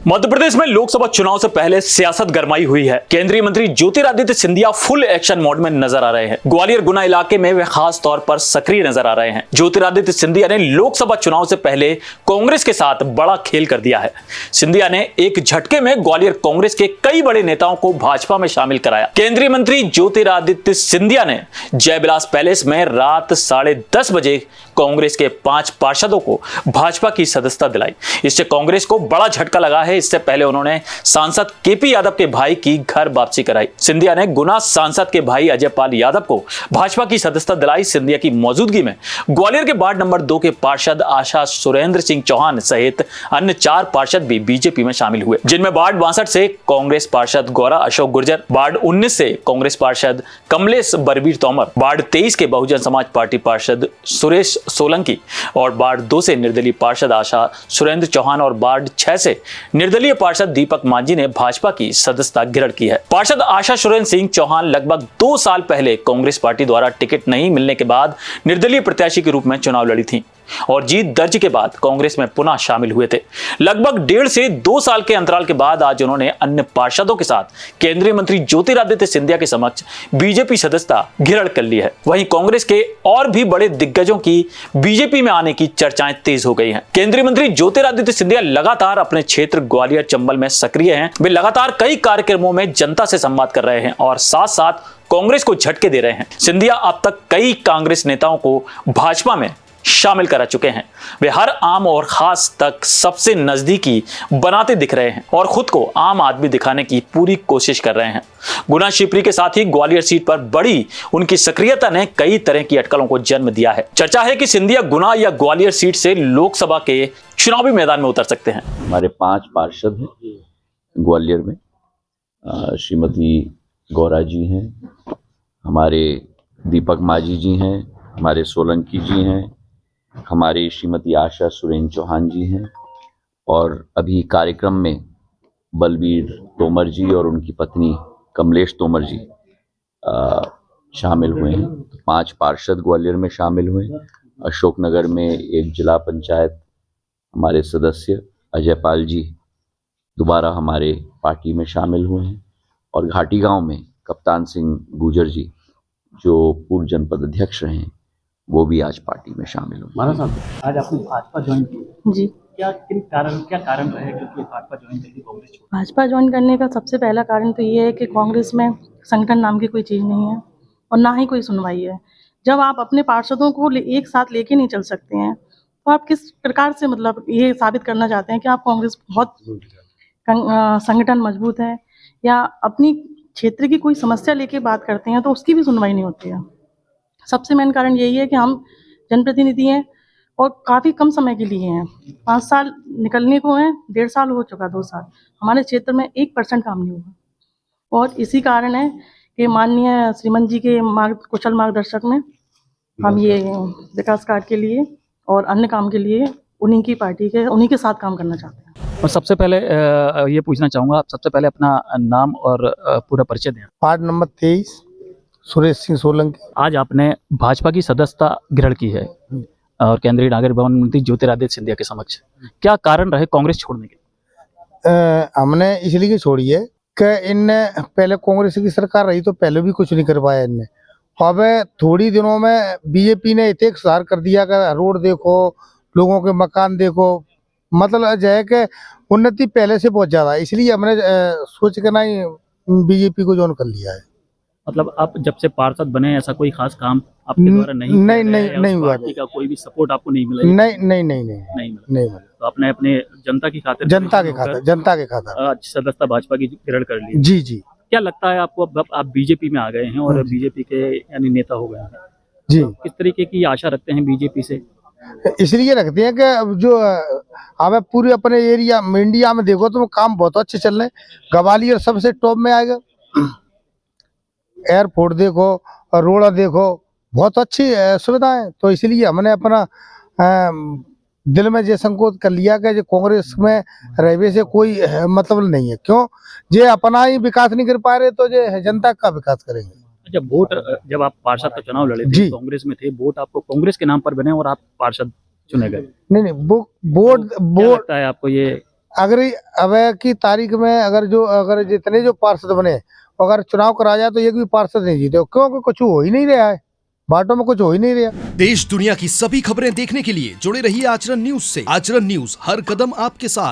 मध्य प्रदेश में लोकसभा चुनाव से पहले सियासत गरमाई हुई है। केंद्रीय मंत्री Jyotiraditya Scindia full action mode में नजर आ रहे हैं। ग्वालियर गुना इलाके में वे खास तौर पर सक्रिय नजर आ रहे हैं। ज्योतिरादित्य सिंधिया ने लोकसभा चुनाव से पहले कांग्रेस के साथ बड़ा खेल कर दिया है। सिंधिया ने एक झटके में ग्वालियर कांग्रेस के कई बड़े नेताओं को भाजपा में शामिल कराया। केंद्रीय मंत्री ज्योतिरादित्य सिंधिया ने जयविलास पैलेस में रात 10:30 बजे कांग्रेस के 5 पार्षदों को भाजपा की सदस्यता दिलाई। इससे कांग्रेस को बड़ा झटका लगा है। इससे पहले उन्होंने सांसद केपी यादव के भाई की घर वापसी कराई। सिंधिया ने गुना सांसद के भाई अजय पाल यादव को भाजपा की सदस्यता दिलाई। सिंधिया की मौजूदगी में ग्वालियर के वार्ड नंबर 2 के पार्षद आशा सुरेंद्र सिंह चौहान सहित अन्य 4 पार्षद भी बीजेपी में शामिल हुए, जिनमें वार्ड 62 से कांग्रेस पार्षद गौरा अशोक गुर्जर, वार्ड 19 से कांग्रेस पार्षद कमलेश बरबीर तोमर, वार्ड 23 के बहुजन समाज पार्टी पार्षद सुरेश सोलंकी और वार्ड 2 से निर्दलीय पार्षद आशा सुरेंद्र चौहान और वार्ड 6 से निर्दलीय पार्षद दीपक मांझी ने भाजपा की सदस्यता ग्रहण की है। पार्षद आशा सुरेंद्र सिंह चौहान लगभग 2 साल पहले कांग्रेस पार्टी द्वारा टिकट नहीं मिलने के बाद निर्दलीय प्रत्याशी के रूप में चुनाव लड़ी थी और जीत दर्ज के बाद कांग्रेस में पुनः शामिल हुए थे। लगभग 1.5 से 2 साल के अंतराल के बाद आज उन्होंने अन्य पार्षदों के साथ केंद्रीय मंत्री ज्योतिरादित्य सिंधिया के समक्ष बीजेपी सदस्यता ग्रहण कर ली है। वहीं कांग्रेस के और भी बड़े दिग्गजों की बीजेपी में आने की चर्चाएं तेज हो गई हैं। केंद्रीय मंत्री ज्योतिरादित्य सिंधिया लगातार अपने क्षेत्र ग्वालियर चंबल में सक्रिय हैं। वे लगातार कई कार्यक्रमों में जनता से संवाद कर रहे हैं और साथ साथ कांग्रेस को झटके दे रहे हैं। सिंधिया अब तक कई कांग्रेस नेताओं को भाजपा में शामिल करा चुके हैं। वे हर आम और खास तक सबसे नजदीकी बनाते दिख रहे हैं और खुद को आम आदमी दिखाने की पूरी कोशिश कर रहे हैं। गुना शिवपुरी के साथ ही ग्वालियर सीट पर बड़ी उनकी सक्रियता ने कई तरह की अटकलों को जन्म दिया है। चर्चा है कि सिंधिया गुना या ग्वालियर सीट से लोकसभा के चुनावी मैदान में उतर सकते हैं। हमारे 5 पार्षद हैं ग्वालियर में। श्रीमती गौरा जी हैं, हमारे दीपक मांझी जी हैं, हमारे सोलंकी जी हैं, हमारी श्रीमती आशा सुरेंद्र चौहान जी हैं और अभी कार्यक्रम में बलबीर तोमर जी और उनकी पत्नी कमलेश तोमर जी शामिल हुए हैं। 5 पार्षद ग्वालियर में शामिल हुए। अशोकनगर में एक जिला पंचायत हमारे सदस्य अजय पाल जी दोबारा हमारे पार्टी में शामिल हुए हैं और घाटी गांव में कप्तान सिंह गुर्जर जी जो पूर्व जनपद अध्यक्ष रहे हैं वो भी आज पार्टी में शामिल हुए। महाराज साहब, आज आपने भाजपा ज्वाइन की जी। क्या कारण रहे कि भाजपा ज्वाइन करके कांग्रेस छोड़ी? भाजपा ज्वाइन करने का सबसे पहला कारण तो ये है कि कांग्रेस में संगठन नाम की कोई चीज़ नहीं है और ना ही कोई सुनवाई है। जब आप अपने पार्षदों को एक साथ लेके नहीं चल सकते हैं तो आप किस प्रकार से मतलब ये साबित करना चाहते हैं कि आप कांग्रेस बहुत संगठन मजबूत है, या अपनी क्षेत्र की कोई समस्या लेके बात करते हैं तो उसकी भी सुनवाई नहीं होती है। सबसे मेन कारण यही है कि हम जनप्रतिनिधि हैं और काफ़ी कम समय के लिए हैं। 5 साल निकलने को हैं, 1.5 साल हो चुका, 2 साल हमारे क्षेत्र में 1% काम नहीं हुआ और इसी कारण है कि माननीय श्रीमन जी के कुशल मार्गदर्शक में हम ये विकास कार्य के लिए और अन्य काम के लिए उन्हीं की पार्टी के उन्हीं के साथ काम करना चाहते हैं। और सबसे पहले ये पूछना चाहूँगा, आप सबसे पहले अपना नाम और पूरा परिचय दें। Ward number 23 Suresh Singh Solanki. आज आपने भाजपा की सदस्यता ग्रहण की है और केंद्रीय नागरिक भवन मंत्री ज्योतिरादित्य सिंधिया के समक्ष, क्या कारण रहे कांग्रेस छोड़ने के? हमने इसलिए छोड़ी है कि इनने पहले कांग्रेस की सरकार रही तो पहले भी कुछ नहीं कर पाया इनने। अब थोड़ी दिनों में बीजेपी ने इतने सुधार कर दिया कि रोड देखो, लोगों के मकान देखो, मतलब जो है कि उन्नति पहले से बहुत ज्यादा है। इसलिए हमने सोच कर ना बीजेपी को ज्वाइन कर लिया है। मतलब आप जब से पार्षद बने ऐसा कोई खास काम आपके द्वारा नहीं हुआ? पार्टी का कोई भी सपोर्ट आपको नहीं मिला? नहीं मिला। तो आपने अपने जनता की खातिर आज सदस्यता भाजपा की ग्रहण कर ली? जी। क्या लगता है आपको, अब आप बीजेपी में आ गए हैं और बीजेपी के यानी नेता हो गए हैं जी, तो किस तरीके की आशा रखते हैं बीजेपी से? इसलिए रखते हैं कि जो हमें पूरे अपने एरिया में इंडिया में देखो तो काम बहुत अच्छे चल रहे हैं। ग्वालियर सबसे टॉप में आएगा। एयरपोर्ट देखो, रोड देखो, बहुत अच्छी सुविधाएं। तो इसलिए हमने अपना दिल में ये संकोच कर लिया कि जो कांग्रेस में रहने से कोई मतलब नहीं है। क्यों जे अपना ही विकास नहीं कर पा रहे तो जे जनता का विकास करेंगे। अच्छा, वोट जब आप पार्षद का चुनाव लड़े थे कांग्रेस में थे, वोट आपको कांग्रेस के नाम पर बने और आप पार्षद चुने गए? नहीं, वो वोट लगता है आपको ये अगर अब की तारीख में अगर जितने जो पार्षद बने अगर चुनाव करा जाए तो एक भी पार्षद नहीं जीते, क्योंकि कुछ हो ही नहीं रहा है, बाटों में कुछ हो ही नहीं रहा। देश दुनिया की सभी खबरें देखने के लिए जुड़े रहिए आचरण न्यूज से। आचरण न्यूज, हर कदम आपके साथ।